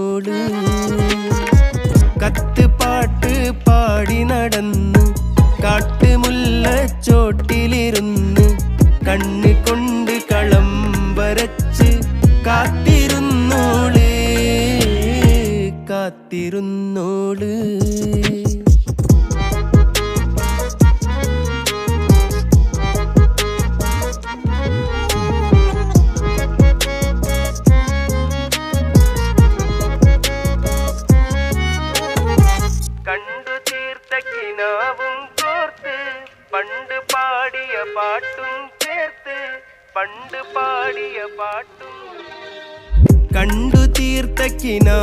കാത്തിരുന്നോള്. കത്തുപാട്ട് പാടി നടന്ന് കാട്ടുമുല്ലച്ചോട്ടിലിരുന്ന് കണ്ണ് കൊണ്ട് കളം വരച്ച് കാത്തിരുന്നോള് കാത്തിരുന്നോള്. കണ്ടു തീർത്ത കിനാവും കോർത്ത് പണ്ട് പാടിയ പാട്ടും ചേർത്ത് പണ്ട് പാടിയ പാട്ടും കണ്ടു തീർത്ത കിനാ